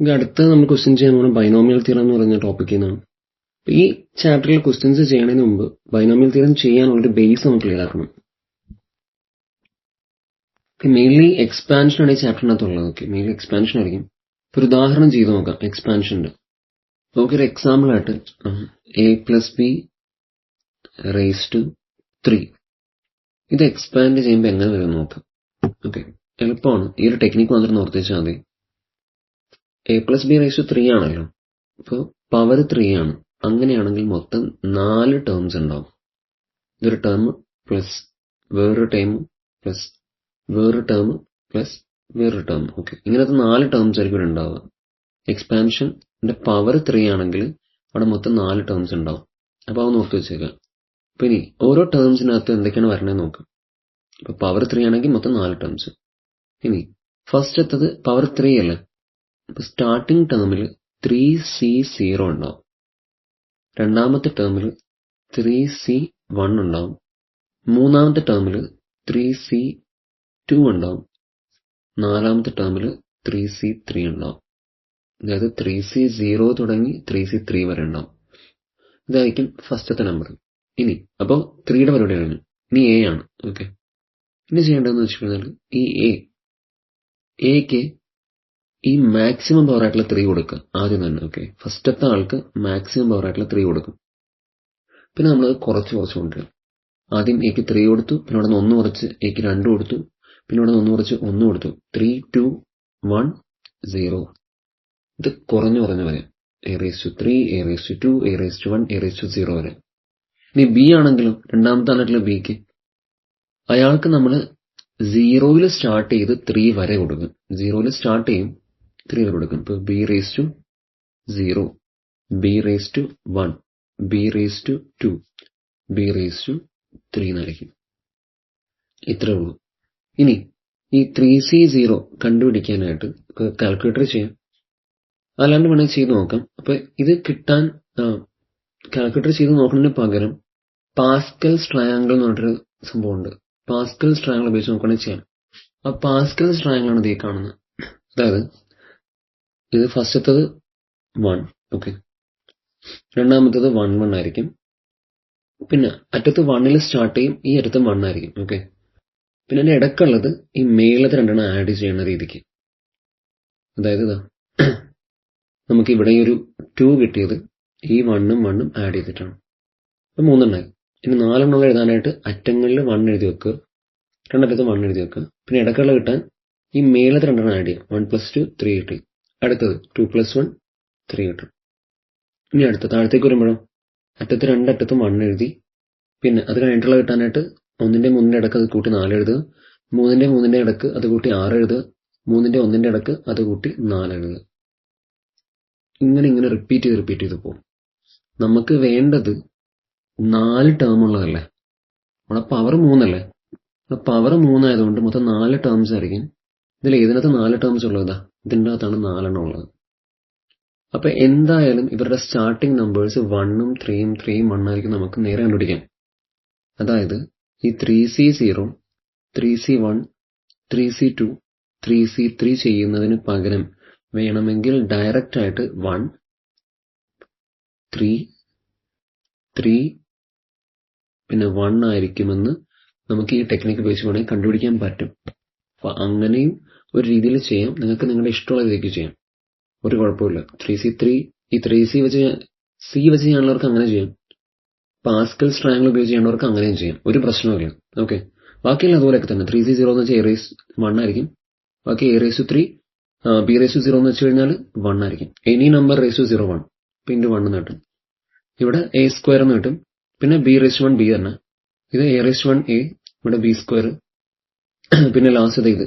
ഇത് അടുത്ത നമ്മൾ ക്വസ്റ്റ്യൻ ചെയ്യാൻ പോകുന്ന ബൈനോമിയൽ തിയറം എന്ന് പറയുന്ന ടോപ്പിക്കിൽ നിന്നാണ്. ഈ ചാപ്റ്ററിൽ ക്വസ്റ്റ്യൻസ് ചെയ്യുന്നതിന് മുമ്പ് ബൈനോമിയൽ തിയറം ചെയ്യാനുള്ളൊരു ബേസ് നമുക്ക് ക്ലിയർ ആക്കണം. മെയിൻലി എക്സ്പാൻഷൻ ആണ് ഈ ചാപ്റ്ററിനകത്തുള്ളത്. ഓക്കെ, മെയിൻലി എക്സ്പാൻഷൻ ആയിരിക്കും. ഒരു ഉദാഹരണം ചെയ്ത് നോക്കാം എക്സ്പാൻഷൻ്റെ. നമുക്കൊരു എക്സാമ്പിൾ ആയിട്ട് a+b⁻³ ഇത് എക്സ്പാൻഡ് ചെയ്യുമ്പോൾ എങ്ങനെ വരും നോക്കാം. ഓക്കെ, എളുപ്പമാണ്. ഈ ഒരു ടെക്നിക്ക് മാത്രം ഓർത്തിച്ചാൽ മതി. a+b⁻³ ആണല്ലോ, അപ്പോൾ പവർ 3 ആണ്. അങ്ങനെയാണെങ്കിൽ മൊത്തം 4 ടേംസ് ഉണ്ടാവും. ഇതൊരു ടേം പ്ലസ് വേറൊരു ടേം പ്ലസ് വേറൊരു ടേം പ്ലസ് വേറൊരു ടേം. ഓക്കെ, ഇങ്ങനത്തെ 4 ടേംസ് ആയിരിക്കും ഇവിടെ ഉണ്ടാവുക. എക്സ്പാൻഷൻ്റെ പവർ 3 ആണെങ്കിൽ അവിടെ മൊത്തം 4 ടേംസ് ഉണ്ടാവും. അപ്പോൾ അത് നോക്കി വെച്ചേക്കാം. അപ്പോൾ ഇനി ഓരോ ടേംസിനകത്ത് എന്തൊക്കെയാണ് വരണേന്ന് നോക്കാം. അപ്പോൾ പവർ 3 ആണെങ്കിൽ മൊത്തം 4 ടേംസ്. ഇനി ഫസ്റ്റത്തത് പവർ 3 അല്ലേ, അപ്പോൾ സ്റ്റാർട്ടിംഗ് ടേമിൽ 3c0 ഉണ്ടാവും. രണ്ടാമത്തെ ടേമിൽ 3c1 ഉണ്ടാവും. മൂന്നാമത്തെ ടേമിൽ 3c2 ഉണ്ടാവും. നാലാമത്തെ ടേമിൽ 3c3 ഉണ്ടാവും. അതായത് 3c0 തുടങ്ങി 3c3 വരെ ഉണ്ടാവും. ഇതായിരിക്കും ഫസ്റ്റത്തെ നമ്പർ. ഇനി അപ്പോൾ 3യുടെ പരിപാടി കഴിഞ്ഞു. ഇനി a ആണ്. ഓക്കെ, ഇനി ചെയ്യേണ്ടതെന്ന് വെച്ച് കഴിഞ്ഞാൽ ഈ എക്ക് ഈ മാക്സിമം പവർ ആയിട്ടുള്ള 3 കൊടുക്കുക ആദ്യം തന്നെ. ഓക്കെ, ഫസ്റ്റത്തെ ആൾക്ക് മാക്സിമം പവർ ആയിട്ടുള്ള 3 കൊടുക്കും. പിന്നെ നമ്മൾ കുറച്ച് കൊണ്ടുവരും. ആദ്യം എക്ക് 3 കൊടുത്തു, പിന്നെ അവിടെ നിന്ന് 1 കുറച്ച് എക്ക് 2 കൊടുത്തു, പിന്നെ അവിടെ നിന്ന് 1 കുറച്ച് 1 കൊടുത്തു. 3 2 1 0. ഇത് കുറഞ്ഞു വരാം. a3 a2 a1 a0 വരെ. ഇനി ബി ആണെങ്കിലും രണ്ടാമത്തെ ആളായിട്ടുള്ള ബിക്ക് അയാൾക്ക് നമ്മൾ 0യിൽ സ്റ്റാർട്ട് ചെയ്ത് 3 വരെ കൊടുക്കും. 0യിൽ സ്റ്റാർട്ട് ചെയ്യും, 3 വരെ കൊടുക്കും. ഇപ്പോൾ b⁻0 b⁻1 b⁻2 b⁻3 എന്നായിരിക്കും. ഇത്രേ ഉള്ളൂ. ഇനി ഈ 3c0 കണ്ടുപിടിക്കാനായിട്ട് കാൽക്കുലേറ്റർ ചെയ്യാം, അല്ലാണ്ട് വേണമെങ്കിൽ ചെയ്ത് നോക്കാം. അപ്പോൾ ഇത് കിട്ടാൻ കാൽക്കുലേറ്റർ ചെയ്ത് നോക്കുന്നതിന് പകരം പാസ്കൽസ് ട്രയാങ്കിൾ എന്ന് പറഞ്ഞിട്ടൊരു സംഭവമുണ്ട്. പാസ്കൽസ് ട്രയാങ്കിൾ ഉപയോഗിച്ച് നോക്കുകയാണെങ്കിൽ ചെയ്യാം. ആ പാസ്കൽസ് ട്രയാങ്കിൾ ആണ് ഈ കാണുന്നത്. അതായത് ഇത് ഫസ്റ്റത്തത് 1. ഓക്കെ, രണ്ടാമത്തത് 1 1 ആയിരിക്കും. പിന്നെ അറ്റത്ത് 1ൽ സ്റ്റാർട്ട് ചെയ്യും, ഈ അറ്റത്ത് 1 ആയിരിക്കും. ഓക്കെ, പിന്നെ അതിൻ്റെ ഇടയ്ക്കുള്ളത് ഈ മേളത്തെ രണ്ടെണ്ണം ആഡ് ചെയ്യുന്ന രീതിക്ക്. അതായത് ഇതാ നമുക്ക് ഇവിടെ ഒരു 2 കിട്ടിയത് ഈ 1 ഉം 1 ഉം ആഡ് ചെയ്തിട്ടാണ്. അപ്പോൾ 3 എണ്ണമായി. ഇനി 4 എണ്ണം എഴുതാനായിട്ട് അറ്റങ്ങളിൽ 1 എഴുതി വെക്കുക, രണ്ടറ്റത്ത് 1 എഴുതി വെക്കുക. പിന്നെ ഇടയ്ക്കുള്ള കിട്ടാൻ ഈ മേളത്തെ രണ്ടെണ്ണം ആഡ് ചെയ്യാം. 1 + 2 3 കിട്ടി. അടുത്തത് 2 + 1 3 കിട്ടും. ഇനി അടുത്ത താഴത്തേക്ക് വരുമ്പോഴോ അറ്റത്ത് രണ്ടറ്റത്തും 1 എഴുതി, പിന്നെ അത് കഴിഞ്ഞിട്ടുള്ള കിട്ടാനായിട്ട് 1ന്റെ 3ന്റെ ഇടയ്ക്ക് അത് കൂട്ടി 4 എഴുതുക, 3ന്റെ 3ന്റെ ഇടയ്ക്ക് അത് കൂട്ടി 6 എഴുതുക, 3ന്റെ 1ന്റെ ഇടയ്ക്ക് അത് കൂട്ടി 4 എഴുതുക. ഇങ്ങനെ റിപ്പീറ്റ് ചെയ്ത് പോകും. നമുക്ക് വേണ്ടത് 4 ടേം ഉള്ളതല്ലേ, നമ്മുടെ പവർ 3 അല്ലേ. പവർ 3 ആയതുകൊണ്ട് മൊത്തം 4 ടേംസ് ആയിരിക്കും. ഇതിൽ ഏതിനകത്ത് 4 ടേംസ് ഉള്ളതാ, ഇതിൻ്റെ അകത്താണ് 4 എണ്ണം ഉള്ളത്. അപ്പൊ എന്തായാലും ഇവരുടെ സ്റ്റാർട്ടിംഗ് നമ്പേഴ്സ് 1 ഉം 3 ഉം 3 ഉം 1 ആയിരിക്കും നമുക്ക് നേരെ കണ്ടുപിടിക്കാം. അതായത് ഈ 3c0 3c1 3c2 3c3 ചെയ്യുന്നതിന് പകരം വേണമെങ്കിൽ ഡയറക്റ്റ് ആയിട്ട് 1 3 3 പിന്നെ 1 ആയിരിക്കുമെന്ന് നമുക്ക് ഈ ടെക്നിക്ക് ഉപയോഗിച്ച് വേണമെങ്കിൽ കണ്ടുപിടിക്കാൻ പറ്റും. അപ്പോൾ അങ്ങനെയും ഒരു രീതിയിൽ ചെയ്യാം. നിങ്ങൾക്ക് നിങ്ങളുടെ ഇഷ്ടമുള്ള രീതിക്ക് ചെയ്യാം, ഒരു കുഴപ്പമില്ല. 3c3 ഈ 3c വെച്ച് ചെയ്യാനുള്ളവർക്ക് അങ്ങനെ ചെയ്യാം. പാസ്കൽസ് ട്രയാങ്കിൾ ഉപയോഗിച്ച് ചെയ്യേണ്ടവർക്ക് അങ്ങനെയും ചെയ്യാം, ഒരു പ്രശ്നവുമില്ല. ഓക്കെ, ബാക്കിയെല്ലാം അതുപോലെയൊക്കെ തന്നെ. 3c0 എന്ന് വെച്ചാൽ a1 ആയിരിക്കും. ബാക്കി a3 b⁻0 എന്ന് വെച്ച് കഴിഞ്ഞാൽ 1 ആയിരിക്കും. എനി നമ്പർ ⁻0 1 പിന്നെ 1 എന്ന് കിട്ടും. ഇവിടെ a² എന്ന് കിട്ടും. പിന്നെ b⁻1 b തന്നെ. ഇത് a⁻1 a, ഇവിടെ b². പിന്നെ ലാസ്റ്റ് ഇത്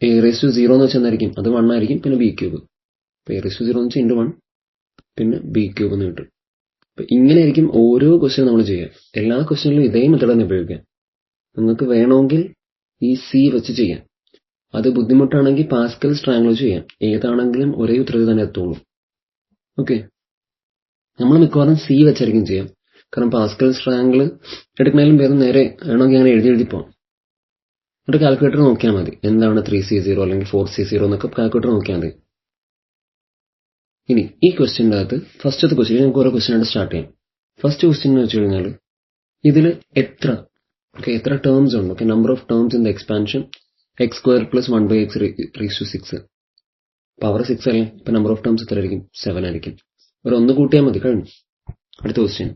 a⁻0 എന്ന് വെച്ചാൽ എന്തായിരിക്കും, അത് 1 ആയിരിക്കും. പിന്നെ b³. അപ്പോൾ a⁻0 എന്ന് വെച്ചാൽ × 1 പിന്നെ b³ എന്ന് കിട്ടും. അപ്പം ഇങ്ങനെയായിരിക്കും ഓരോ ക്വസ്റ്റ്യൻ നമ്മൾ ചെയ്യുക. എല്ലാ ക്വസ്റ്റ്യനിലും ഇതേ മെത്തേഡ് തന്നെ ഉപയോഗിക്കാം. നിങ്ങൾക്ക് വേണമെങ്കിൽ ഈ c വെച്ച് ചെയ്യാം. അത് ബുദ്ധിമുട്ടാണെങ്കിൽ പാസ്കൽസ് ട്രയാങ്കിൾ ചെയ്യാം. ഏതാണെങ്കിലും ഒരേ ഉത്തരത്തിൽ തന്നെ എത്തുള്ളൂ. ഓക്കെ, നമ്മൾ മിക്കവാറും c വെച്ചായിരിക്കും ചെയ്യാം. കാരണം പാസ്കൽസ് ട്രയാങ്കിൾ എടുക്കുന്നതിലും ഭേദം നേരെ വേണമെങ്കിൽ അങ്ങനെ എഴുതി പോകാം. എന്നിട്ട് കാൽക്കുലേറ്റർ നോക്കിയാൽ മതി എന്താണ് 3c0 അല്ലെങ്കിൽ 4c0 എന്നൊക്കെ കാൽക്കുലേറ്റർ നോക്കിയാൽ മതി. ഇനി ഈ ക്വസ്റ്റ്യൻ്റെ അകത്ത് ഫസ്റ്റത്തെ ക്വസ്റ്റ്യൻ നമുക്ക് ഓരോ ക്വസ്റ്റ്യൻ ആയിട്ട് സ്റ്റാർട്ട് ചെയ്യാം. ഫസ്റ്റ് ക്വസ്റ്റ്യൻ എന്ന് വെച്ച് കഴിഞ്ഞാൽ ഇതിൽ എത്ര ടേംസ് ഉണ്ട്? Number of terms in the expansion x² + 1/x6. Power 6 അല്ലേ, ഇപ്പൊ നമ്പർ ഓഫ് ടേംസ് എത്ര ആയിരിക്കും? 7 ആയിരിക്കും. ഒരു 1 കൂട്ടിയാൽ മതി, കഴിഞ്ഞു. അടുത്ത ക്വസ്റ്റ്യൻ,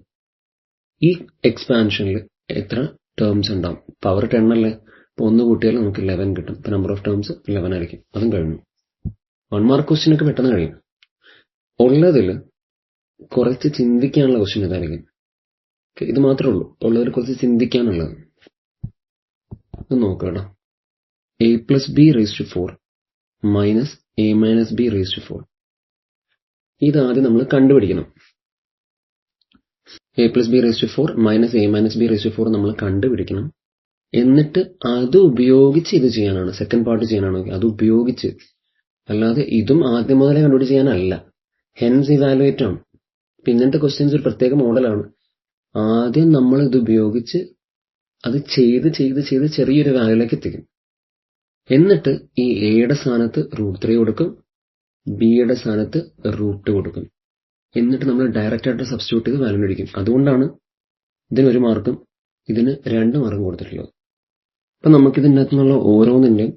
ഈ എക്സ്പാൻഷനിൽ എത്ര ടേംസ് ഉണ്ടാവും? പവർ 10 അല്ലേ, ഇപ്പൊ 1 കൂട്ടിയാൽ നമുക്ക് 11 കിട്ടും. ഇപ്പൊ നമ്പർ ഓഫ് ടേംസ് 11 ആയിരിക്കും. അതും കഴിഞ്ഞു. 1 മാർക്ക് ക്വസ്റ്റ്യൻ ഒക്കെ പെട്ടെന്ന് കഴിയും. ഉള്ളതിൽ കുറച്ച് ചിന്തിക്കാനുള്ള ക്വസ്റ്റ്യൻ ഇതായിരിക്കും. ഇത് മാത്രമേ ഉള്ളൂ ഉള്ളതിൽ കുറച്ച് ചിന്തിക്കാനുള്ളത്. നോക്കാം. a + b⁴ - a - b⁴. ഇതാദ്യം നമ്മൾ കണ്ടുപിടിക്കണം. a + b⁴ - a - b⁴ നമ്മൾ കണ്ടുപിടിക്കണം. എന്നിട്ട് അത് ഉപയോഗിച്ച് ഇത് ചെയ്യാനാണ്, സെക്കൻഡ് പാർട്ട് ചെയ്യാനാണ്. അത് ഉപയോഗിച്ച്, അല്ലാതെ ഇതും ആദ്യം മുതലേ കണ്ടുപിടിച്ച് ചെയ്യാനല്ല. ഹെൻസ് ഇവാലുവേറ്റ് ആണ്. ഇങ്ങനത്തെ ക്വസ്റ്റ്യൻസ് ഒരു പ്രത്യേക മോഡലാണ്. ആദ്യം നമ്മൾ ഇത് ഉപയോഗിച്ച് അത് ചെയ്ത് ചെറിയൊരു വാല്യൂലേക്ക് എത്തിക്കും. എന്നിട്ട് ഈ എയുടെ സ്ഥാനത്ത് √3 കൊടുക്കും, ബിയുടെ സ്ഥാനത്ത് √2 കൊടുക്കും. എന്നിട്ട് നമ്മൾ ഡയറക്റ്റ് ആയിട്ട് സബ്സ്റ്റിറ്റ്യൂട്ട് ചെയ്ത് വാല്യൂ അടിക്കും. അതുകൊണ്ടാണ് ഇതിന് 1 മാർക്കും ഇതിന് 2 മാർക്കും കൊടുത്തിട്ടുള്ളത്. അപ്പൊ നമുക്ക് ഇതിൻ്റെ അകത്തുനിന്നുള്ള ഓരോന്നിൻ്റെയും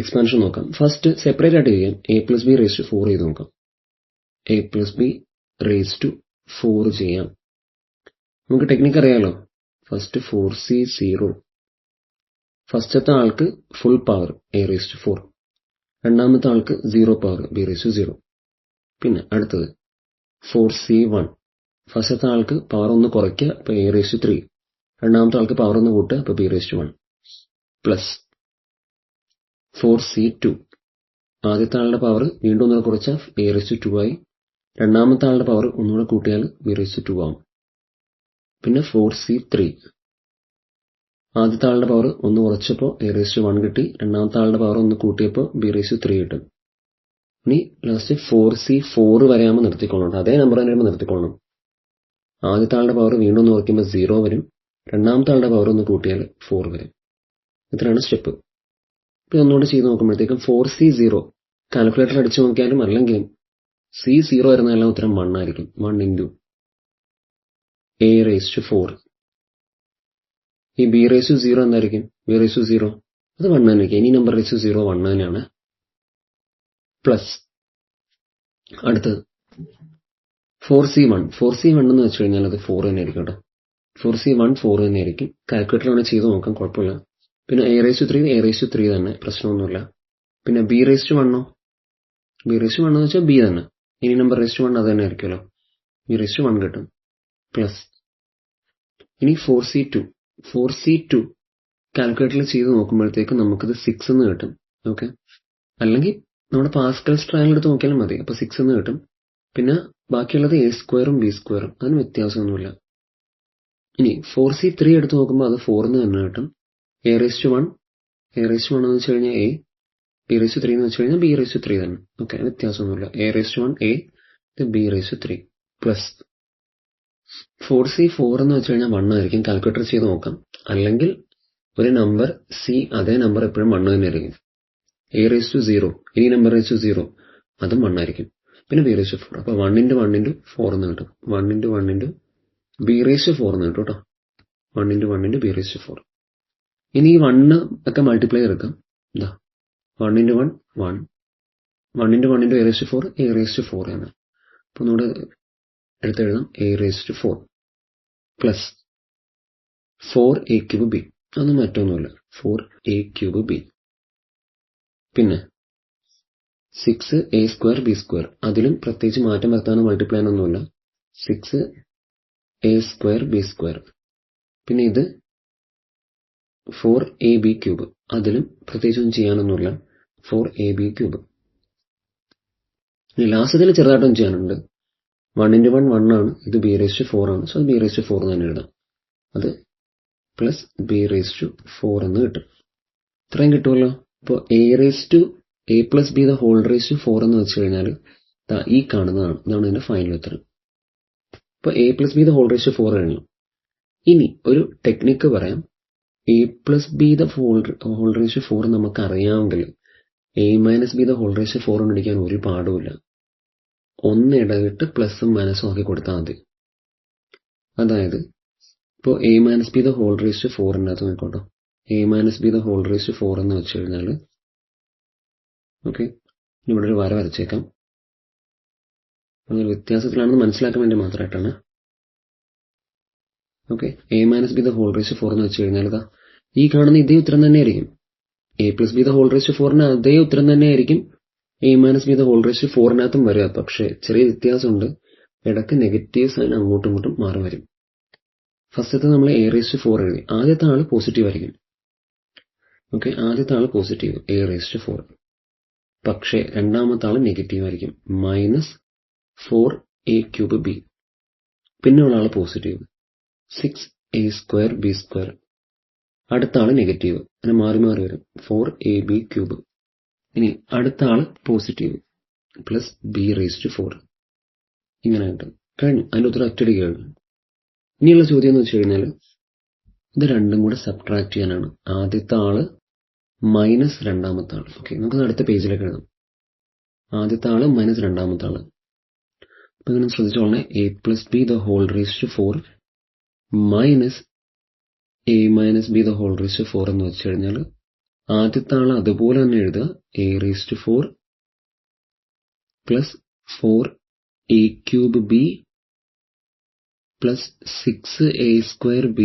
എക്സ്പാൻഷൻ നോക്കാം. ഫസ്റ്റ് സെപ്പറേറ്റ് ആയിട്ട് ചെയ്യാം. a + b⁴ ചെയ്ത് നോക്കാം. a + b⁴ ചെയ്യാം. നമുക്ക് ടെക്നിക്ക് അറിയാലോ. First 4c0. ഫസ്റ്റത്തെ ആൾക്ക് ഫുൾ പവർ a⁴, രണ്ടാമത്തെ ആൾക്ക് 0 പവർ b⁴. പിന്നെ അടുത്തത് 4c1. ഫസ്റ്റത്തെ ആൾക്ക് പവർ 1 കുറയ്ക്കുക, അപ്പൊ a⁴, രണ്ടാമത്തെ ആൾക്ക് പവർ 1 കൂട്ടുക, അപ്പൊ b⁴, പ്ലസ് 4c2. ആദ്യത്തെ ആളുടെ പവർ വീണ്ടും 1 കുറച്ചാൽ a⁴ ആയി, രണ്ടാമത്തെ ആളുടെ പവർ ഒന്നുകൂടെ കൂട്ടിയാൽ b⁴ ആവും. പിന്നെ 4c3. ആദ്യത്തെ ആളുടെ പവർ 1 കുറച്ചപ്പോൾ a⁴ കിട്ടി, രണ്ടാമത്തെ ആളുടെ പവർ 1 കൂട്ടിയപ്പോൾ b⁴ കിട്ടും. ഇനി ലാസ്റ്റ് 4c4 വരെയാകുമ്പോൾ നിർത്തിക്കൊള്ളണം. അതേ നമ്പർ തന്നെ വരുമ്പോൾ നിർത്തിക്കൊള്ളണം. ആദ്യത്തെ ആളുടെ പവർ വീണ്ടും 1 കുറയ്ക്കുമ്പോൾ 0 വരും, രണ്ടാമത്തെ ആളുടെ പവർ 1 കൂട്ടിയാൽ 4 വരും. ഇത്രയാണ് സ്റ്റെപ്പ്. ഇപ്പൊ ഒന്നുകൂടെ ചെയ്ത് നോക്കുമ്പോഴത്തേക്കും 4c0 കാൽക്കുലേറ്റർ അടിച്ചു നോക്കിയാലും അല്ലെങ്കിലും c0 വരുന്നതെല്ലാം ഉത്തരം 1 ആയിരിക്കും. 1 × a⁴. ഈ b⁴ എന്തായിരിക്കും? b⁴ അത് 1 തന്നെയായിരിക്കും. ഇനി നമ്പർ ⁴ 1 തന്നെയാണ്. പ്ലസ് അടുത്തത് 4c1. 4c1 എന്ന് വെച്ച് കഴിഞ്ഞാൽ അത് 4 തന്നെ ആയിരിക്കും കേട്ടോ. 4c1 4 തന്നെ ആയിരിക്കും. കാൽക്കുലേറ്റർ വേണമെങ്കിൽ ചെയ്ത് നോക്കാം, കുഴപ്പമില്ല. പിന്നെ a⁴ തന്നെ, പ്രശ്നമൊന്നുമില്ല. പിന്നെ b⁴ എന്ന് വെച്ചാൽ b തന്നെ. ഇനി നമ്പർ ⁴ അത് തന്നെ ആയിരിക്കുമല്ലോ. b⁴ കിട്ടും. പ്ലസ് ഇനി 4c2 കാൽക്കുലേറ്ററിൽ ചെയ്ത് നോക്കുമ്പോഴത്തേക്ക് നമുക്കിത് 6 എന്ന് കിട്ടും. ഓക്കെ, അല്ലെങ്കിൽ നമ്മുടെ പാസ്കൽസ് ട്രയൽ എടുത്ത് നോക്കിയാലും മതി. അപ്പൊ 6 എന്ന് കിട്ടും. പിന്നെ ബാക്കിയുള്ളത് a² b². അതിന് വ്യത്യാസമൊന്നുമില്ല. ഇനി 4c3 എടുത്ത് നോക്കുമ്പോൾ അത് 4 എന്ന് തന്നെ കിട്ടും. a⁴ എന്ന് വെച്ച് കഴിഞ്ഞാൽ a, b⁴ എന്ന് വെച്ച് കഴിഞ്ഞാൽ b⁴ തന്നെ. ഓക്കെ, വ്യത്യാസമൊന്നുമില്ല. a⁴ a, b⁴ plus 4c4 എന്ന് വെച്ച് കഴിഞ്ഞാൽ 1 ആയിരിക്കും. കാൽക്കുലേറ്റർ ചെയ്ത് നോക്കാം. അല്ലെങ്കിൽ ഒരു നമ്പർ c, അതേ നമ്പർ എപ്പോഴും 1 തന്നെ ആയിരിക്കും. a⁴, ഇനി നമ്പർ ⁴ അതും 1 ആയിരിക്കും. പിന്നെ b⁴. അപ്പൊ 1 × 1 × 4 എന്ന് കിട്ടും. 1 × 1 × b⁴ എന്ന് കിട്ടും കേട്ടോ. 1 × 1 × b⁴. ഇനി ഈ 1 ഒക്കെ മൾട്ടിപ്ലൈ എടുക്കാം. എന്താ 1 × 1 1, 1 × 1 × a⁴ ആണ്. അപ്പൊ നമ്മുടെ എടുത്തെഴുതാം a⁴ പ്ലസ് 4a³ b. അതൊന്നും മറ്റൊന്നുമില്ല, 4a³ b. പിന്നെ 6a² b². അതിലും പ്രത്യേകിച്ച് മാറ്റം വരുത്താനോ മൾട്ടിപ്ലൈ ഒന്നുമില്ല. 6a² b². പിന്നെ ഇത് 4ab³. അതിലും പ്രത്യേകിച്ചൊന്നും ചെയ്യാനൊന്നുമില്ല, 4ab³. ഇനി ലാസ്റ്റത്തിൽ ചെറുതായിട്ടൊന്നും ചെയ്യാനുണ്ട്. 1 × 1 1 ആണ്. ഇത് b⁴ ആണ്. സോ b⁴ തന്നെ എഴുതാം. അത് പ്ലസ് b⁴ എന്ന് കിട്ടും. ഇത്രയും കിട്ടുമല്ലോ. ഇപ്പോൾ a + b⁴ എന്ന് വെച്ച് കഴിഞ്ഞാൽ ഈ കാണുന്നതാണ്. ഇതാണ് ഇതിന്റെ ഫൈനൽ ഉത്തരം. ഇപ്പോൾ a + b⁴ കഴിഞ്ഞു. ഇനി ഒരു ടെക്നിക്ക് പറയാം. a + b⁴ നമുക്ക് അറിയാമെങ്കിൽ a - b⁴ കണ്ടുപിടിക്കാൻ ഒരു പാടുമില്ല. ഒന്ന് ഇടവിട്ട് പ്ലസും മൈനസും ആക്കി കൊടുത്താൽ മതി. അതായത് ഇപ്പോൾ a minus B the whole raise to 4 നോക്കോട്ടോ. a minus B the whole raise to 4 എന്ന് വെച്ച് കഴിഞ്ഞാൽ ഓക്കെ, ഇവിടെ ഒരു വര വരച്ചേക്കാം. വ്യത്യാസത്തിലാണെന്ന് മനസ്സിലാക്കാൻ വേണ്ടി മാത്രമായിട്ടാണ്. Okay, a minus B the whole raise to 4 എന്ന് വെച്ച് കഴിഞ്ഞാൽ ഇതാ ഈ കാണുന്ന ഇതേ ഉത്തരം തന്നെയായിരിക്കും. a plus B the whole raise to 4 അതേ ഉത്തരം തന്നെയായിരിക്കും a minus B the whole raise to 4 വരിക. പക്ഷേ ചെറിയ വ്യത്യാസമുണ്ട്. ഇടയ്ക്ക് നെഗറ്റീവ് സൈൻ അങ്ങോട്ടും ഇങ്ങോട്ടും മാറി വരും. ഫസ്റ്റത്തെ നമ്മൾ a റേസ് ടു 4 എഴുതി. ആദ്യത്തെ ആള് പോസിറ്റീവ് ആയിരിക്കും. ഓക്കെ, ആദ്യത്തെ ആള് പോസിറ്റീവ് a റേസ് ടു 4. പക്ഷേ രണ്ടാമത്തെ ആള് നെഗറ്റീവ് ആയിരിക്കും, -4a³ b. പിന്നെ ഉള്ള ആള് പോസിറ്റീവ് 6a² b². അടുത്ത ആള് നെഗറ്റീവ്, അങ്ങനെ മാറി മാറി വരും 4ab³. ഇനി അടുത്ത ആള് positive plus b raise to 4. ഇങ്ങനെ കിട്ടും. കഴിഞ്ഞു, അതിൻ്റെ ഉത്തരം ഒറ്റയടിക്ക് കഴിഞ്ഞു. ഇനിയുള്ള ചോദ്യം എന്ന് വെച്ച് കഴിഞ്ഞാൽ ഇത് രണ്ടും കൂടെ സബ്ട്രാക്ട് ചെയ്യാനാണ്. ആദ്യത്തെ ആള് മൈനസ് രണ്ടാമത്തെ ആള്. ഓക്കെ, നമുക്ക് അടുത്ത പേജിലേക്ക് എഴുതാം. ആദ്യത്തെ ആള് മൈനസ് രണ്ടാമത്തെ ആള്. അപ്പൊ ഇങ്ങനെ ശ്രദ്ധിച്ചോളണേ, a plus B the whole raise to 4 minus a minus B the whole raise to 4 എന്ന് വെച്ച് കഴിഞ്ഞാൽ ആദ്യത്തെ ആള് അതുപോലെ തന്നെ എഴുതുക, a raise to 4 plus 4a³ b plus 6a² b²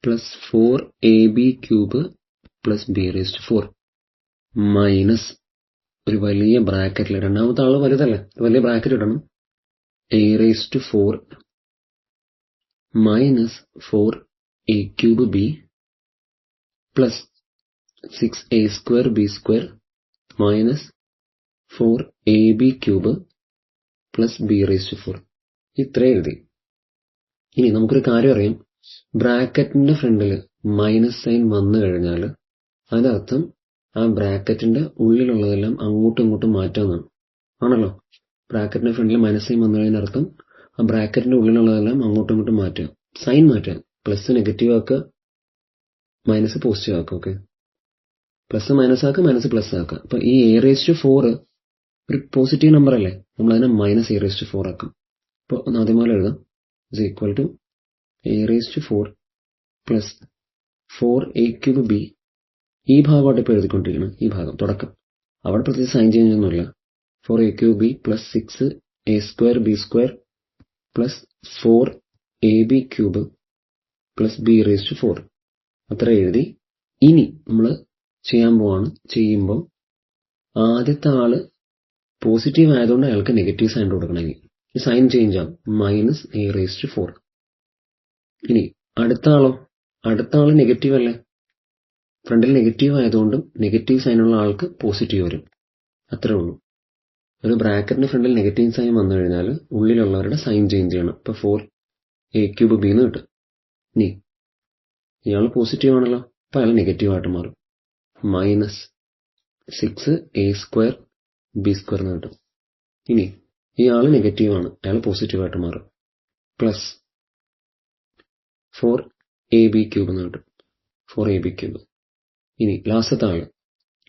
plus 4ab³ plus b raise to 4 minus ഒരു വലിയ ബ്രാക്കറ്റിൽ, രണ്ടാമത്തെ ആള് വലുതല്ലേ, വലിയ ബ്രാക്കറ്റ് ഇടണം, a raise to 4 minus 4a³ b plus 6a² b² minus 4ab³ plus b raise to 4. ഇത്ര എഴുതി. ഇനി നമുക്കൊരു കാര്യം അറിയാം, ബ്രാക്കറ്റിന്റെ ഫ്രണ്ടിൽ മൈനസ് സൈൻ വന്നു കഴിഞ്ഞാൽ അതിനർത്ഥം ആ ബ്രാക്കറ്റിന്റെ ഉള്ളിലുള്ളതെല്ലാം അങ്ങോട്ടും ഇങ്ങോട്ടും മാറ്റാമെന്നാണ്. ആണല്ലോ, ബ്രാക്കറ്റിന്റെ ഫ്രണ്ടിൽ മൈനസ് സൈൻ വന്നു കഴിഞ്ഞതിനർത്ഥം ആ ബ്രാക്കറ്റിന്റെ ഉള്ളിലുള്ളതെല്ലാം അങ്ങോട്ടും ഇങ്ങോട്ടും മാറ്റുക, സൈൻ മാറ്റുക. പ്ലസ് നെഗറ്റീവ് ആക്കുക, മൈനസ് പോസിറ്റീവ് ആക്കുക. ഓക്കെ, പ്ലസ് മൈനസ് ആക്കുക, മൈനസ് പ്ലസ് ആക്കുക. അപ്പൊ ഈ a റേസ് ടു 4 ഒരു പോസിറ്റീവ് നമ്പർ അല്ലേ, നമ്മൾ അതിനെ മൈനസ് a റേസ് ടു 4 ആക്കും. അപ്പോൾ ഒന്ന് ആദ്യം പോലെ എഴുതാം, is equal to a raise to 4 plus 4a³ b. ഈ ഭാഗമായിട്ട് ഇപ്പോൾ എഴുതിക്കൊണ്ടിരിക്കണം, ഈ ഭാഗം തുടക്കം. അവിടെ പ്രത്യേകിച്ച് സൈൻ ചേഞ്ച് ഒന്നുമില്ല. 4a³ b plus 6a² b² plus 4ab³ plus b raise to 4. അത്ര എഴുതി. ഇനി നമ്മൾ ചെയ്യുമ്പോൾ ആദ്യത്തെ ആള് പോസിറ്റീവ് ആയതുകൊണ്ട് അയാൾക്ക് നെഗറ്റീവ് സൈൻ കൊടുക്കണമെങ്കിൽ ഈ സൈൻ ചേഞ്ച് ആവും, മൈനസ് a റേസ് ടു 4. ഇനി അടുത്ത ആള് നെഗറ്റീവ് അല്ലേ, ഫ്രണ്ടിൽ നെഗറ്റീവ് ആയതുകൊണ്ടും നെഗറ്റീവ് സൈനുള്ള ആൾക്ക് പോസിറ്റീവ് വരും. അത്രേ ഉള്ളൂ. ഒരു ബ്രാക്കറ്റിന്റെ ഫ്രണ്ടിൽ നെഗറ്റീവ് സൈൻ വന്നു കഴിഞ്ഞാൽ ഉള്ളിലുള്ളവരുടെ സൈൻ ചേഞ്ച് ചെയ്യണം. ഇപ്പൊ 4a³ b എന്ന് കിട്ടും. ഇനി ഇയാൾ പോസിറ്റീവ് ആണല്ലോ, അപ്പൊ അയാൾ നെഗറ്റീവ് ആയിട്ട് മാറും, മൈനസ് 6a² b² എന്ന് കിട്ടും. ഇനി ഇയാൾ നെഗറ്റീവ് ആണ്, അയാൾ പോസിറ്റീവ് ആയിട്ട് മാറും, പ്ലസ് 4ab³ എന്ന് കിട്ടും, 4ab³. ഇനി ലാസ്റ്റത്തെ ആള്,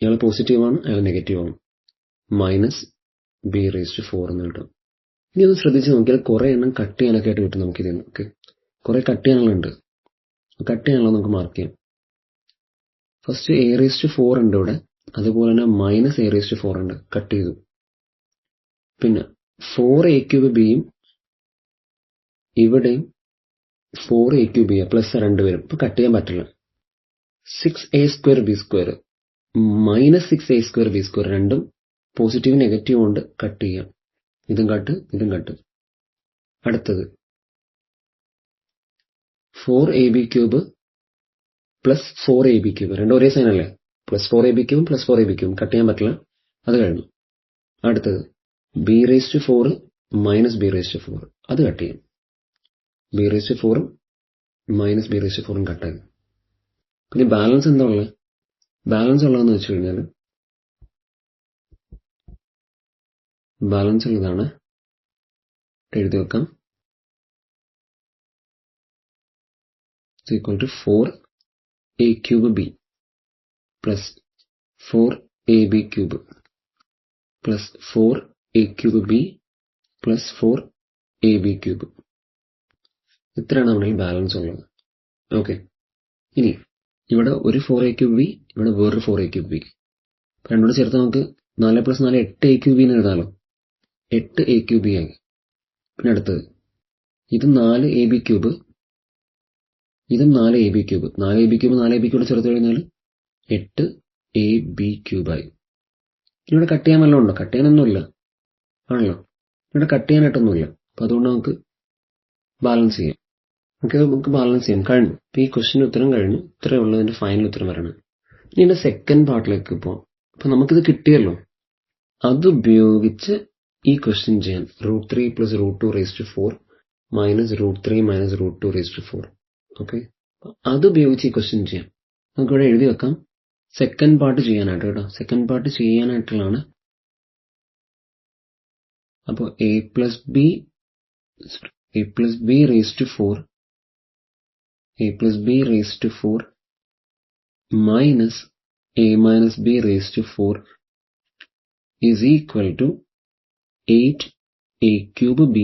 ഇയാൾ പോസിറ്റീവ് ആണ്, അയാൾ നെഗറ്റീവ് ആണ്, മൈനസ് b റേസ് ടു 4 എന്ന് കിട്ടും. ഇനി ഒന്ന് ശ്രദ്ധിച്ച് നോക്കിയാൽ കുറെ എണ്ണം കട്ട് ചെയ്യാനൊക്കെ ആയിട്ട് കിട്ടും നമുക്ക് ഇതിന്. ഓക്കെ, കുറെ കട്ട് ചെയ്യാനുള്ളുണ്ട്. കട്ട് ചെയ്യാനുള്ളത് നമുക്ക് മാർക്ക് ചെയ്യാം. ഫസ്റ്റ് a റേസ് ടു 4 ഉണ്ട് ഇവിടെ, അതുപോലെ തന്നെ മൈനസ് a റേസ് ടു 4 ഉണ്ട്, കട്ട് ചെയ്തു. പിന്നെ 4a³ bയും ഇവിടെയും 4a³ b പ്ലസ് രണ്ടുപേരും ഇപ്പൊ കട്ട് ചെയ്യാൻ പറ്റില്ല. 6a² b² minus 6a² b² രണ്ടും പോസിറ്റീവ് നെഗറ്റീവ് കൊണ്ട് കട്ട് ചെയ്യാം. ഇതും കട്ട്, ഇതും കട്ട്. അടുത്തത് 4ab³ പ്ലസ് 4ab³ രണ്ടും ഒരേ സൈൻ അല്ലേ, plus 4ab³ plus 4ab³ cut ചെയ്യാൻ പറ്റില്ല, അത് കഴിഞ്ഞു. അടുത്തത് b raise to 4 minus b raise to 4 അത് കട്ട് ചെയ്യാം. b raise to 4 minus b raise to 4 കട്ടായി. പിന്നെ ബാലൻസ് എന്താ ഉള്ളത്? ബാലൻസ് ഉള്ളതെന്ന് വെച്ച് കഴിഞ്ഞാൽ ബാലൻസ് ഉള്ളതാണ്, എഴുതി വെക്കാം. Equal to 4a³ b plus 4ab³ plus 4a³ b plus 4ab³. ഇത്രയാണ് നമ്മുടെ ഈ ബാലൻസ് ഉള്ളത്. ഓക്കെ, ഇനി ഇവിടെ ഒരു 4a³ b, ഇവിടെ വേറൊരു 4a³ b. രണ്ടോട് ചേർത്ത് നമുക്ക് 4 + 4 8a³ എന്ന് എഴുതാമല്ലോ. 8a³ ആയി. പിന്നെ അടുത്തത് ഇത് 4ab³, ഇതും 4ab³. 4ab³ 4ab³ ചേർത്ത് കഴിഞ്ഞാൽ 8ab³ ആയി. ഇവിടെ കട്ട് ചെയ്യാൻ വല്ലതും ഉണ്ടോ? കട്ട് ചെയ്യാനൊന്നുമില്ല ആണല്ലോ, ഇവിടെ കട്ട് ചെയ്യാനായിട്ടൊന്നുമില്ല. അപ്പം അതുകൊണ്ട് നമുക്ക് ബാലൻസ് ചെയ്യാം. നമുക്ക് ബാലൻസ് ചെയ്യാം. കഴിഞ്ഞു. ഇപ്പം ഈ ക്വസ്റ്റിൻ്റെ ഉത്തരം കഴിഞ്ഞു. ഇത്രയേ ഉള്ളൂ ഇതിൻ്റെ ഫൈനൽ ഉത്തരം വരണം. ഇനി ഇതിൻ്റെ സെക്കൻഡ് പാർട്ടിലേക്ക് പോകാം. അപ്പം നമുക്കിത് കിട്ടിയല്ലോ, അതുപയോഗിച്ച് ഈ ക്വസ്റ്റ്യൻ ചെയ്യാൻ √3 + √2⁴ -√3 - √2⁴. ഓക്കെ, അതുപയോഗിച്ച് ഈ ക്വസ്റ്റ്യൻ ചെയ്യാം. നമുക്കിവിടെ എഴുതി വെക്കാം. സെക്കൻഡ് പാർട്ട് ചെയ്യാനായിട്ട് കേട്ടോ, സെക്കൻഡ് പാർട്ട് ചെയ്യാനായിട്ടുള്ളതാണ്. അപ്പോൾ a + b ⁴ minus a - b⁴ is equal to 8a³ b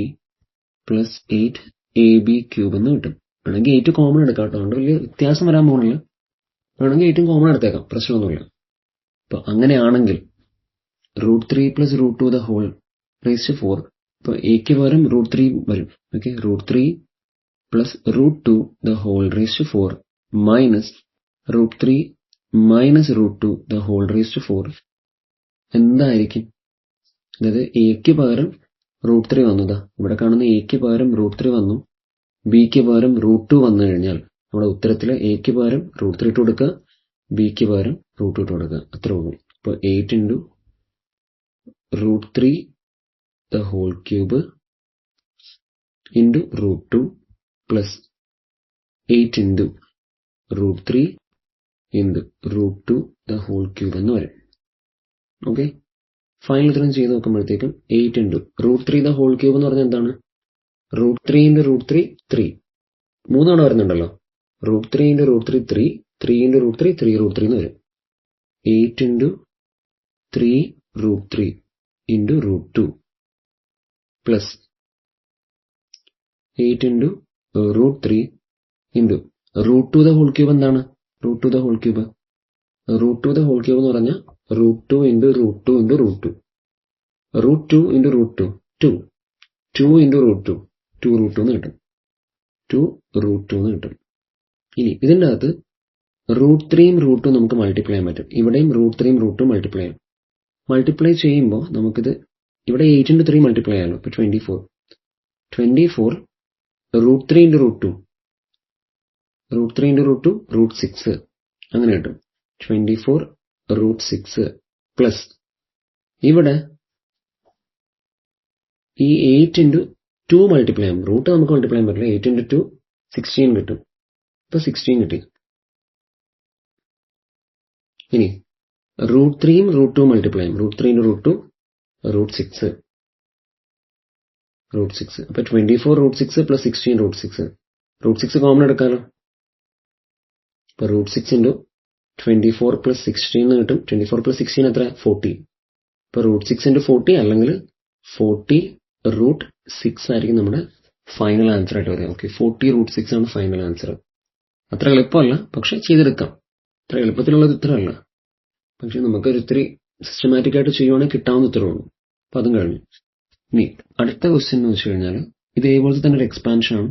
plus 8ab³ എന്ന് കിട്ടും. വേണമെങ്കിൽ 8 കോമൺ എടുക്കാം കേട്ടോ, അതുകൊണ്ട് വലിയ വ്യത്യാസം വരാൻ പോകുന്നില്ല. വേണമെങ്കിൽ 8 കോമൺ എടുത്തേക്കാം, പ്രശ്നമൊന്നുമില്ല. അപ്പോൾ അങ്ങനെയാണെങ്കിൽ √3 + √2⁴ ഇപ്പോൾ എക്ക് പകരം √3 വരും. ഓക്കെ, √3 + √2⁴ മൈനസ് √3 - √2⁴ എന്തായിരിക്കും? അതായത് എക്ക് പകരം √3 വന്നതാ, ഇവിടെ കാണുന്ന എക്ക് പകരം √3 വന്നു, ബിക്ക് പകരം √2 വന്നു കഴിഞ്ഞാൽ നമ്മുടെ ഉത്തരത്തിൽ എക്ക് പകരം √3 ഇട്ട് കൊടുക്കുക, ബിക്ക് പകരം √2 ഇട്ട് കൊടുക്കുക. അത്രേ ഉള്ളൂ. ഇപ്പോൾ 8 × √3⁵ into √2 plus 8 × √3 into √2³ എന്ന് വരും. ഓക്കെ, ഫൈനൽ ഉത്തരം ചെയ്ത് നോക്കുമ്പോഴത്തേക്കും 8 × √3³ എന്ന് പറഞ്ഞാൽ എന്താണ്? √3 × √3 3, 3 തവണ വരുന്നുണ്ടല്ലോ. √3 × √3 3, 3 × √3 3√3 എന്ന് വരും. 8 × 3√3 into √2 plus 8 × √3 into √2³ എന്താണ്? √2³ എന്ന് പറഞ്ഞാൽ √2 × √2 × √2, √2 × √2 2, 2 × √2 2√2 എന്ന് കിട്ടും, 2√2 എന്ന് കിട്ടും. ഇനി ഇതിൻ്റെ അകത്ത് √3 യും √2 നമുക്ക് മൾട്ടിപ്ലൈ ചെയ്യാൻ പറ്റും. ഇവിടെയും √3 യും √2 മൾട്ടിപ്ലൈ ചെയ്യാം. മൾട്ടിപ്ലൈ ചെയ്യുമ്പോൾ നമുക്കിത് ഇവിടെ 8 × 3 മൾട്ടിപ്ലൈ ചെയ്യാമല്ലോ. ഇപ്പോൾ 24 √3 × √2 √6 അങ്ങനെ കിട്ടും. 24 √6 പ്ലസ് ഇവിടെ ഈ 8 × 2 മൾട്ടിപ്ലൈ ചെയ്യാം. റൂട്ട് നമുക്ക് മൾട്ടിപ്ലൈ ചെയ്യാൻ പറ്റില്ല. 8 × 2 16 കിട്ടും. ഇപ്പോൾ 16 കിട്ടി. ഇനി √3 യും √2 മൾട്ടിപ്ലൈ ചെയ്യും. √3 × √2 √6. അപ്പോൾ 24 √6 പ്ലസ് 16 √6. √6 കോമൺ എടുക്കാമല്ലോ. അപ്പോൾ √6 × 24 പ്ലസ് 16 എന്ന് കിട്ടും. 24 പ്ലസ് 16 എത്ര? 40. ഇപ്പോൾ √6 × 40 അല്ലെങ്കിൽ 40√6 ആയിരിക്കും നമ്മുടെ ഫൈനൽ ആൻസർ ആയിട്ട് വരിക. ഓക്കെ, 40√6 ആണ് ഫൈനൽ ആൻസർ. അത്ര എളുപ്പമല്ല, പക്ഷെ ചെയ്തെടുക്കാം. അത്ര എളുപ്പത്തിലുള്ളത് ഇത്രയല്ല, പക്ഷെ നമുക്കൊരു ഇത്തിരി സിസ്റ്റമാറ്റിക് ആയിട്ട് ചെയ്യുവാണെങ്കിൽ കിട്ടാവുന്ന ഉത്തരവുള്ളൂ. അപ്പം അതും കഴിഞ്ഞു. ഇനി അടുത്ത ക്വസ്റ്റ്യൻ എന്ന് വെച്ച് കഴിഞ്ഞാൽ ഇതേപോലത്തെ തന്നെ ഒരു എക്സ്പാൻഷൻ ആണ്.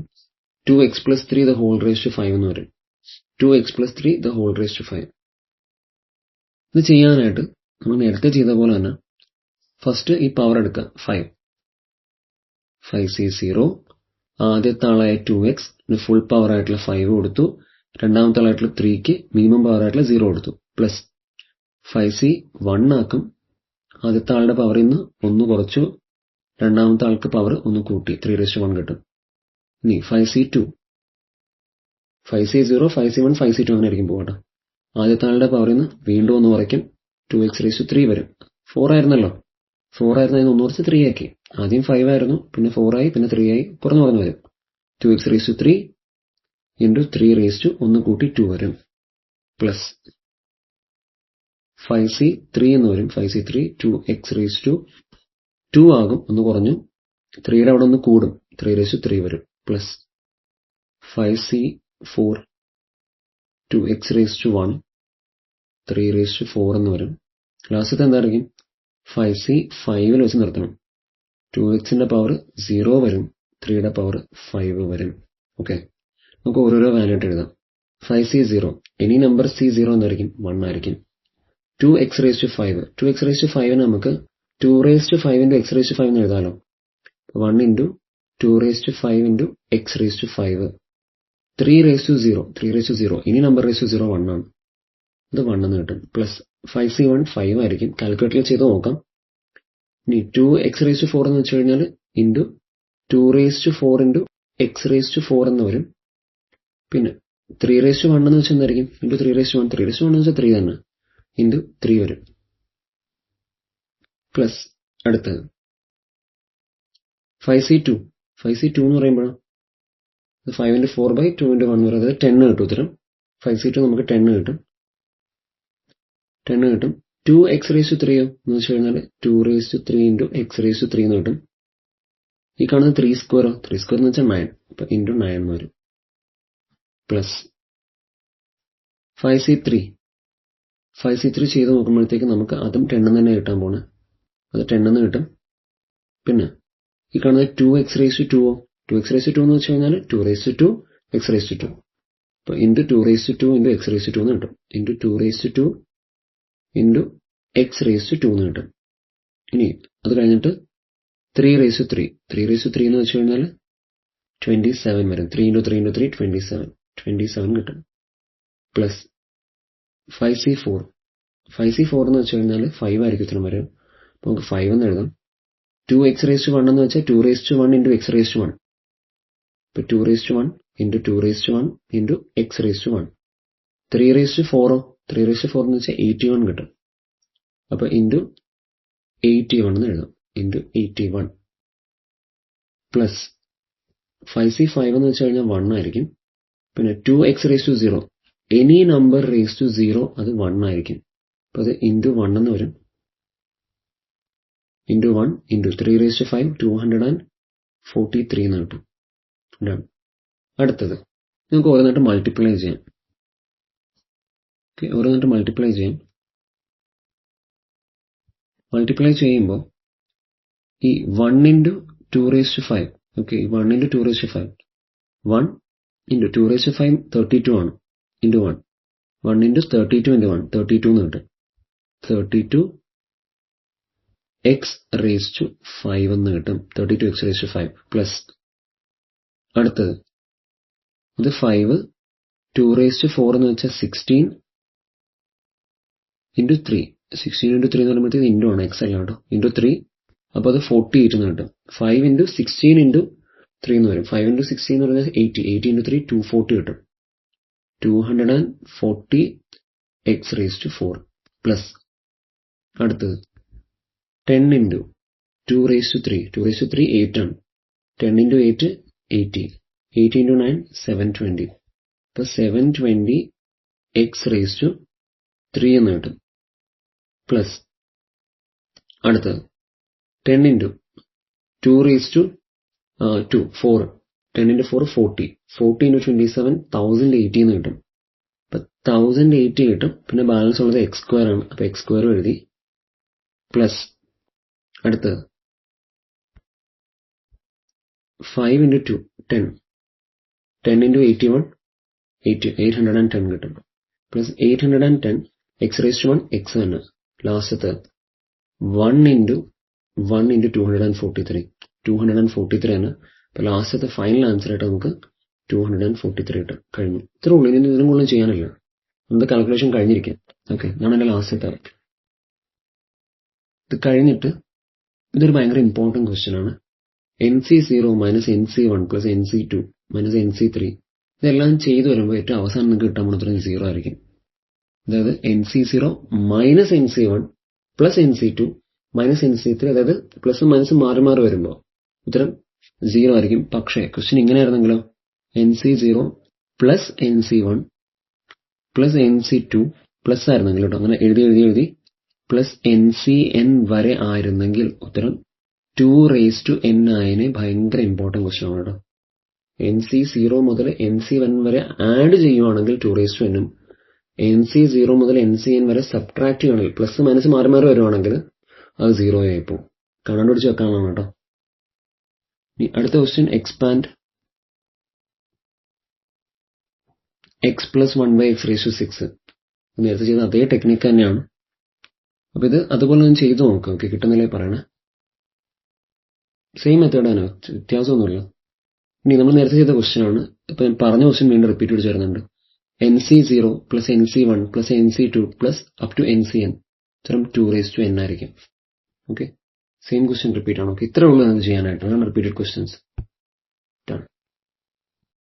2x + 3⁵ എന്ന് വരും. 2x + 3⁵. ഇത് ചെയ്യാനായിട്ട് നമ്മൾ നേരത്തെ ചെയ്ത പോലെ തന്നെ ഫസ്റ്റ് ഈ പവർ എടുക്കുക. 5c0, ആദ്യത്തെ ആളായ 2x ഫുൾ പവർ ആയിട്ടുള്ള 5 കൊടുത്തു, രണ്ടാമത്തെ ആളായിട്ടുള്ള 3ക്ക് മിനിമം പവർ ആയിട്ടുള്ള 0 കൊടുത്തു, പ്ലസ് 5c 1 ആക്കും. ആദ്യത്തെ ആളുടെ പവറിൽ നിന്ന് 1 കുറച്ചു, രണ്ടാമത്തെ ആൾക്ക് പവർ 1 കൂട്ടി, 3⁻1 കിട്ടും. ഇനി 5c2, 5c0, 5c1, 5c2 അങ്ങനെ ആയിരിക്കും പോകട്ടെ. ആദ്യത്തെ ആളുടെ പവറിൽ നിന്ന് വീണ്ടും 1 കുറയ്ക്കും, 2x3 വരും. 4 ആയിരുന്നല്ലോ, 4 ആയിരുന്നു, അതിന് 1 കുറച്ച് 3 ആക്കി. ആദ്യം 5 ആയിരുന്നു, പിന്നെ 4 ആയി, പിന്നെ 3 ആയി, കുറഞ്ഞു വരും. 2x3 × 3 1 കൂട്ടി 2 വരും, പ്ലസ് 5c3 എന്ന് വരും. 5c3 2x⁻2 ആകും, ഒന്ന് കുറഞ്ഞു. 3യുടെ അവിടെ ഒന്ന് കൂടും, 3⁻3 വരും. പ്ലസ് 5c4 2x⁻1 3⁻4 എന്ന് വരും. ലാസ്റ്റത്തെ എന്തായിരിക്കും? 5c 5ൽ വെച്ച് നിർത്തണം. 2xന്റെ പവർ 0 വരും, 3യുടെ പവർ 5 വരും. ഓക്കെ, നമുക്ക് ഓരോരോ വാല്യൂ ആയിട്ട് എഴുതാം. 5c0, എനി നമ്പർ c0 എന്തായിരിക്കും? 1 ആയിരിക്കും. 2x⁻5, 2x⁻5 നമുക്ക് 2⁵ എന്ന് എഴുതാലോ. 1 × 2⁵ x⁵5. 3⁻0, ഇനി നമ്പർ 0 1 ആണ്, ഇത് 1 എന്ന് കിട്ടും. പ്ലസ് 5c1 5 ആയിരിക്കും, കാൽക്കുലേറ്ററിൽ ചെയ്ത് നോക്കാം. ഇനി 2x⁻4 എന്ന് വെച്ച് കഴിഞ്ഞാൽ ഇൻറ്റു 2⁴ x⁴ എന്ന് വരും. പിന്നെ 3⁻1 എന്ന് വെച്ചാൽ എന്തായിരിക്കും? ഇൻറ്റു 3⁻1, 3⁻1 എന്ന് വെച്ചാൽ 3 തന്നെ, ഇൻറ്റു 3 വരും. പ്ലസ് അടുത്തത് 5c2, 5c2 എന്ന് പറയുമ്പോഴോ 5 × 4/2 × 1 വരെ, അതായത് 10 കിട്ടും ഉത്തരം. 5c2 നമുക്ക് 10 കിട്ടും. 2x⁻3 എന്ന് വെച്ച് കഴിഞ്ഞാൽ 2⁵3 × x⁻3 എന്ന് കിട്ടും. ഈ കാണുന്ന 3² 3² എന്ന് വെച്ചാൽ 9, അപ്പൊ ഇൻറ്റു 9 എന്ന് വരും. പ്ലസ് 5c3 ചെയ്ത് നോക്കുമ്പോഴത്തേക്ക് നമുക്ക് അതും 10 തന്നെ കിട്ടാൻ പോണേ, അത് 10 എന്ന് കിട്ടും. പിന്നെ ഈ കാണുന്നത് 2x⁻2, 2x⁻2 എന്ന് വെച്ച് കഴിഞ്ഞാൽ 2⁻2 x⁻2, അപ്പൊ ഇൻറ്റു 2⁻2 × x⁻2 എന്ന് കിട്ടും. ഇൻറ്റു 2⁻2 × x⁻2 എന്ന് കിട്ടും. ഇനി അത് കഴിഞ്ഞിട്ട് 3⁻3 എന്ന് വെച്ച് കഴിഞ്ഞാൽ 27 വരും. 3 × 3 × 3 27 കിട്ടും. പ്ലസ് 5c4 എന്ന് വെച്ച് കഴിഞ്ഞാൽ 5 ആയിരിക്കും ഉത്തരം വരും, അപ്പൊ നമുക്ക് 5 എന്ന് എഴുതാം. 2x⁻1 എന്ന് വെച്ചാൽ 2⁻1 × x⁻1, ഇപ്പൊ 2⁻1 × 2⁻1 × x⁻1. 3⁻4 എന്ന് വെച്ചാൽ 81 കിട്ടും, അപ്പൊ ഇൻറ്റു 81 എന്ന് എഴുതാം, ഇൻറ്റു 81. പ്ലസ് 5c5 എന്ന് വെച്ച് കഴിഞ്ഞാൽ 1 ആയിരിക്കും. പിന്നെ 2x⁻0, എനി നമ്പർ ⁻0 അത് 1 ആയിരിക്കും, അപ്പൊ അത് ഇൻറ്റു 1 എന്ന് വരും. ഇൻറ്റു 1 × 3⁵5 243 എന്ന് കിട്ടും. ഡൺ. അടുത്തത് നമുക്ക് ഓരോന്നായിട്ട് മൾട്ടിപ്ലൈ ചെയ്യാം. ഓരോന്നായിട്ട് മൾട്ടിപ്ലൈ ചെയ്യുമ്പോൾ ഈ 1 × 2⁵5, ഓക്കെ, 1 × 2⁵5, 1 × 2⁵5 32 ആണ്, ഇൻറ്റു 1 × 32 × 1 32 എന്ന് കിട്ടും. 32 x⁵5 എന്ന് കിട്ടും, 32 x⁵5. പ്ലസ് അടുത്തത് ഇത് 5 2⁴ എന്ന് വെച്ചാൽ 16 × 3, 16 × 3 എന്ന് പറയുമ്പോഴത്തേക്ക് ഇൻറ്റു ആണ്, എക്സ് അല്ല കേട്ടോ, ഇൻറ്റു 3, അപ്പോൾ അത് 48 എന്ന് കിട്ടും. 5 × 16 × 3 എന്ന് വരും. 5 × 16 എന്ന് പറഞ്ഞാൽ 80, 80 × 3 240 കിട്ടും. 240 x⁴. പ്ലസ് അടുത്തത് 10 × 2⁵3, 2⁵3 8 ആണ്, 10 × 8 80, 80 × 9 720, അപ്പോൾ 720 x⁵3 എന്ന് കിട്ടും. പ്ലസ് അടുത്തത് 10 × 2⁴ 4, 10 × 4 40, 40 × 27 1080 എന്ന് കിട്ടും, അപ്പൊ 1080 കിട്ടും. പിന്നെ ബാലൻസ് ഉള്ളത് x² ആണ്, അപ്പൊ x² എഴുതി. പ്ലസ് അടുത്തത് 5 × 2 10, 10 × 81 810 കിട്ടും. പ്ലസ് 810 x⁻1 x തന്നെ. ലാസ്റ്റത്തെ 1 × 243, 243 ആണ്, അപ്പൊ ലാസ്റ്റത്തെ ഫൈനൽ ആൻസർ ആയിട്ട് നമുക്ക് 243 കിട്ടും. കഴിഞ്ഞു. ഇത്രേ ഉള്ളൂ, ഇനി ഇതിനും കൂടുതൽ ചെയ്യാനില്ല, നമ്മുടെ കാൽക്കുലേഷൻ കഴിഞ്ഞിരിക്കാം. ഓക്കെ, ഇതാണ് എൻ്റെ ലാസ്റ്റത്തെ. ഇത് കഴിഞ്ഞിട്ട് ഇതൊരു ഭയങ്കര ഇമ്പോർട്ടൻറ്റ് ക്വസ്റ്റ്യൻ ആണ്. NC0 - NC1 + NC2 - NC3 ഇതെല്ലാം ചെയ്തു വരുമ്പോൾ ഏറ്റവും അവസാനം നിങ്ങൾക്ക് കിട്ടാൻ പോകുന്ന ഉത്തരം 0 ആയിരിക്കും. അതായത് NC0 - NC1 + NC2 - NC3, അതായത് പ്ലസും മൈനസും മാറി മാറി വരുമ്പോൾ ഉത്തരം 0 ആയിരിക്കും. പക്ഷേ ക്വസ്റ്റ്യൻ ഇങ്ങനെ ആയിരുന്നെങ്കിലോ, NC0 + NC1 + NC2 പ്ലസ് ആയിരുന്നെങ്കിൽ കേട്ടോ, അങ്ങനെ എഴുതി പ്ലസ് NCN വരെ ആയിരുന്നെങ്കിൽ ഉത്തരം 2n ആയതിനെ. ഭയങ്കര ഇമ്പോർട്ടന്റ് ക്വസ്റ്റ്യൻ ആണ് കേട്ടോ. NC0 മുതൽ NC1 വരെ ആഡ് ചെയ്യുവാണെങ്കിൽ 2n ഉം NC0 മുതൽ NCN വരെ സബ്ട്രാക്ട് ചെയ്യുകയാണെങ്കിൽ പ്ലസ് മൈനസ് മാറി മാറി വരുവാണെങ്കിൽ അത് 0 ആയി പോകും. കാണാണ്ട് പിടിച്ച് വെക്കാനാണ് കേട്ടോ. അടുത്ത ക്വസ്റ്റ്യൻ എക്സ്പാൻഡ് x + 1/x6. നേരത്തെ ചെയ്ത അതേ ടെക്നിക്ക് തന്നെയാണ്. അപ്പൊ ഇത് അതുപോലെ ഞാൻ ചെയ്തു നോക്കാം. ഓക്കെ, കിട്ടുന്നില്ലേ പറയണേ. സെയിം മെത്തേഡ് ആണ്, വ്യത്യാസമൊന്നുമില്ല. ഇനി നമ്മൾ നേരത്തെ ചെയ്ത ക്വസ്റ്റ്യൻ ആണ്. ഇപ്പൊ ഞാൻ പറഞ്ഞ ക്വസ്റ്റ്യൻ വീണ്ടും റിപ്പീറ്റ് ചെയ്ത് ചേരുന്നുണ്ട്. NC0 + NC1 + NC2 + up to NCN ഉത്തരം 2n ആയിരിക്കും. ഓക്കെ, സെയിം ക്വസ്റ്റ്യൻ റിപ്പീറ്റ് ആണ്. ഓക്കെ, ഇത്രേ ഉള്ളൂ നമുക്ക് ചെയ്യാനായിട്ട്. Repeated questions.